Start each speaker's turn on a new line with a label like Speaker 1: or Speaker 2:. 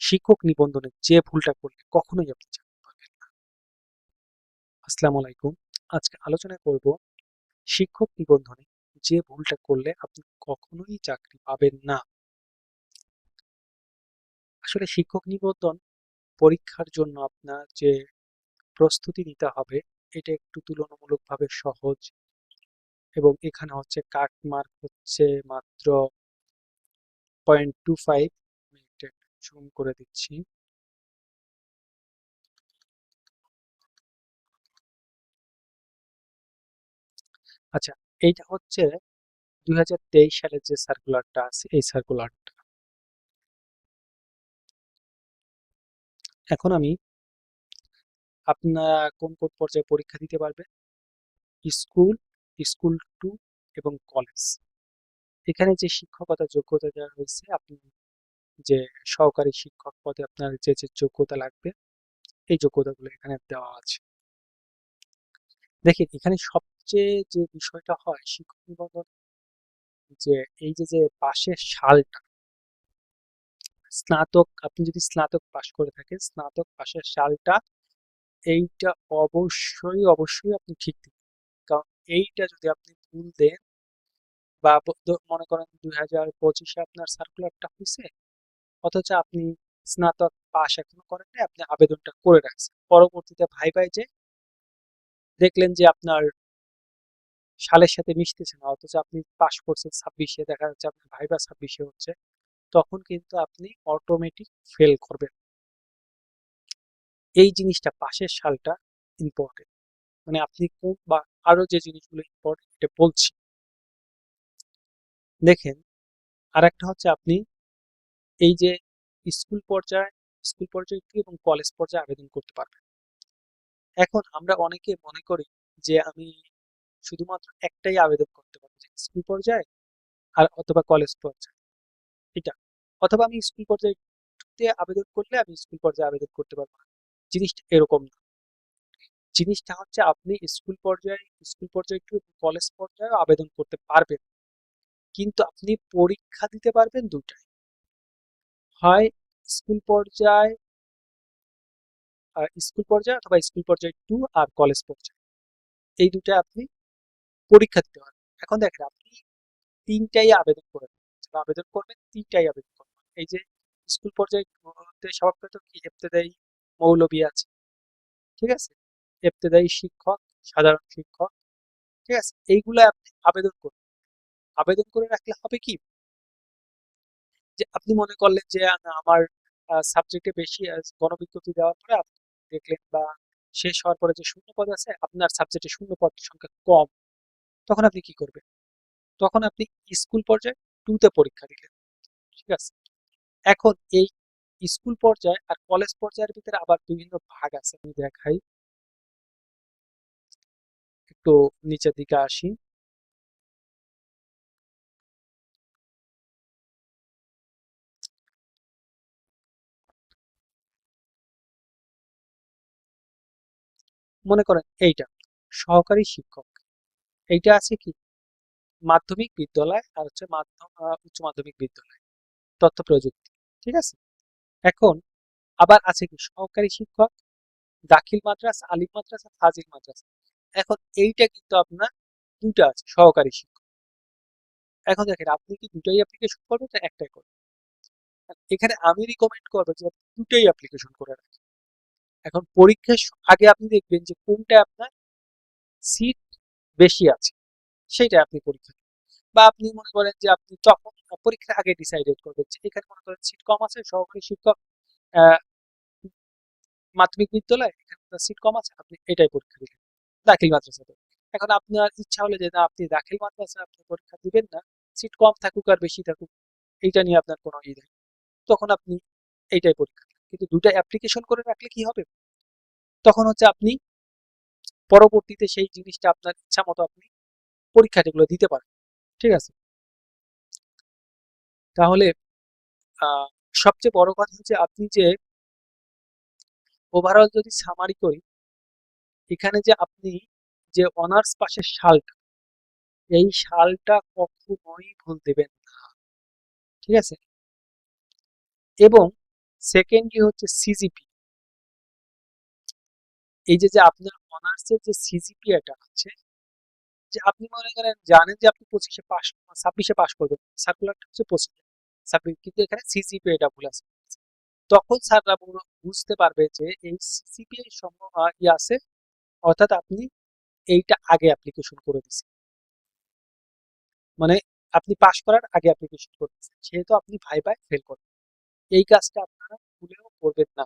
Speaker 1: শিক্ষক নিবন্ধনে যে ভুলটা করলে কখনোই আপনি চাকরি পাবেন না। আসসালামু আলাইকুম। আজকে আলোচনা করব শিক্ষক নিবন্ধনে যে ভুলটা করলে আপনি কখনোই চাকরি পাবেন না। আসলে শিক্ষক নিবন্ধন পরীক্ষার জন্য আপনার যে প্রস্তুতি নিতে হবে এটা একটু তুলনামূলকভাবে সহজ, এবং এখানে হচ্ছে কাট মার্ক হচ্ছে মাত্র 0.25। আমি এটা একটু জুম করে দিচ্ছি। আচ্ছা, এইটা হচ্ছে 2023 সালের যে সার্কুলারটা আছে এই সার্কুলারটা। এখন আমি আপনারা কোন কোন পর্যায়ে পরীক্ষা দিতে পারবেন? স্কুল, স্কুল টু এবং কলেজ। এখানে যে শিক্ষকতা যোগ্যতা দেওয়া হয়েছে, আপনি যে সহকারী শিক্ষক পদে আপনার যে যে যোগ্যতা লাগবে এই যোগ্যতাগুলো এখানে দেওয়া আছে। দেখেন এখানে সবচেয়ে যে বিষয়টা হয় শিক্ষক নিবন্ধন, যে এই যে যে পাশের সালটা, স্নাতক, আপনি যদি স্নাতক পাশ করে থাকেন স্নাতক পাশের সালটা, এইটা অবশ্যই অবশ্যই আপনি ঠিক দিবেন। কারণ এইটা যদি আপনি ভুল দেন বা মনে করেন 2025-এ আপনার সার্কুলারটা হয়েছে, অথচ আপনি স্নাতক পাশ এখনো করেন নাই, আপনি আবেদনটা করে রাখছেন, পরবর্তীতে ভাইবায় যে দেখলেন যে আপনার সালের সাথে মিশতেছে না, অথচ আপনি পাশ করছেন 26-এ, দেখা যাচ্ছে আপনার ভাইবা 26-এ হচ্ছে, তখন কিন্তু আপনি অটোমেটিক ফেল করবেন। এই জিনিসটা পাশের সালটা ইম্পর্টেন্ট, মানে আপনি কোন বা আরো যে জিনিসগুলো ইম্পর্টেন্ট এটা বলছি। দেখেন, আর একটা হচ্ছে আপনি এই যে স্কুল পর্যায়ে, স্কুল পর্যায়ে এবং কলেজ পর্যায়ে আবেদন করতে পারবেন। এখন আমরা অনেকে মনে করি যে আমি শুধুমাত্র একটাই আবেদন করতে পারবো, যে স্কুল পর্যায়ে আর অথবা কলেজ পর্যায়ে, এটা, অথবা আমি স্কুল পর্যায়ে আবেদন করলে আমি স্কুল পর্যায়ে আবেদন করতে পারবো না। জিনিসটা এরকম না। জিনিসটা হচ্ছে আপনি স্কুল পর্যায়ে একটু কলেজ পর্যায়ে আবেদন করতে পারবেন, কিন্তু আপনি পরীক্ষা দিতে পারবেন দুটাই, হয় স্কুল পর্যায়ে, স্কুল পর্যায়ে অথবা স্কুল পর্যায়ে টু আর কলেজ পর্যায়ে, এই দুটো আপনি পরীক্ষা দিতে পারবেন। এখন দেখেন আপনি তিনটাই আবেদন করে আবেদন করবেন, তিনটাই আবেদন করবেন। এই যে স্কুল পর্যায়ে স্বভাবগত কি ইবতেদায়ী মৌলবী আছে, ঠিক আছে, ইবতেদায়ী শিক্ষক, সাধারণ শিক্ষক, ঠিক আছে, এইগুলো আপনি আবেদন করবেন। আবেদন করে রাখলে হবে কি, যে আপনি মনে করলেন যে আমার সাবজেক্টে বেশি গণবিজ্ঞপ্তি দেওয়ার পরে আপনি দেখলেন বা শেষ হওয়ার পরে যে শূন্য পদ আছে আপনার সাবজেক্টে শূন্য পদ সংখ্যা কম, তখন আপনি কি করবেন? তখন আপনি স্কুল পর্যায়ে টুতে পরীক্ষা দিলেন, ঠিক আছে। এখন এই স্কুল পর্যায়ে আর কলেজ পর্যায়ের ভিতরে আবার বিভিন্ন ভাগ আছে, আমি দেখাই, একটু নিচের দিকে আসি। মনে করেন এইটা সহকারী শিক্ষক, এইটা আছে কি মাধ্যমিক বিদ্যালয় আর হচ্ছে উচ্চ মাধ্যমিক বিদ্যালয়, তথ্য প্রযুক্তি, ঠিক আছে। এখন আবার আছে কি সহকারী শিক্ষক, দাখিল মাদ্রাসা, আলিম মাদ্রাসা, ফাজিল মাদ্রাসা। এখন এইটা কিন্তু আপনার দুটা আছে সহকারী শিক্ষক। এখন দেখেন আপনি কি দুটাই অ্যাপ্লিকেশন করবেন না একটাই করবেন? এখানে আমি রিকমেন্ড করবো যে আপনি দুটাই অ্যাপ্লিকেশন করে রাখেন। এখন পরীক্ষার আগে আপনি দেখবেন যে কোনটা আপনার সিট বেশি আছে, সেটা আপনি পরীক্ষা দিন। বা আপনি মনে করেন যে আপনি তখন পরীক্ষার আগে ডিসাইডেড করবেন যে এখানে মনে করেন সিট কম আছে, সহকারী শিক্ষক আহ, মাধ্যমিক বিদ্যালয়, এখানে আপনার সিট কম আছে, আপনি এটাই পরীক্ষা দিলেন দাখিল মাদ্রাসাতে। এখন আপনার ইচ্ছা হলে যে না আপনি দাখিল মাদ্রাসা আপনি পরীক্ষা দিবেন না, সিট কম থাকুক আর বেশি থাকুক এইটা নিয়ে আপনার কোনো ই নেই, তখন আপনি এইটাই পরীক্ষা দিবেন। কিন্তু দুটা অ্যাপ্লিকেশন করে রাখলে কি হবে, তখন হচ্ছে আপনি পরবর্তীতে সেই জিনিসটা আপনার ইচ্ছা মতো আপনি পরীক্ষাগুলো দিতে পারেন, ঠিক আছে। তাহলে আহ সবচেয়ে বড় কথা হচ্ছে আপনি যে ওভারঅল যদি সামারি করি, এখানে যে আপনি যে অনার্স পাশের সালটা, এই সালটা কখনোই ভুল দেবেন না, ঠিক আছে। এবং সেকেন্ডলি হচ্ছে সিজিপি। এই যে যে আপনার অনার্সের যে সিজিপিএটা আছে, যে আপনি মনে করেন জানেন যে আপনি 25-এ পাস 26-এ পাস করবেন, সার্কুলারটা হচ্ছে 25-এ সাবমিট, কিন্তু এখানে সিজিপিএটা ভুল আছে। তখন স্যাররা বুঝতে পারবে যে এই সিজিপিএ আছে, অর্থাৎ আপনি এইটা আগে অ্যাপ্লিকেশন করে দিচ্ছেন, মানে আপনি পাস করার আগে অ্যাপ্লিকেশন করে দিচ্ছেন, সেহেতু আপনি ভাইভায় ফেল করবেন। এই কাজটা আপনারা ভুলেও করবেন না।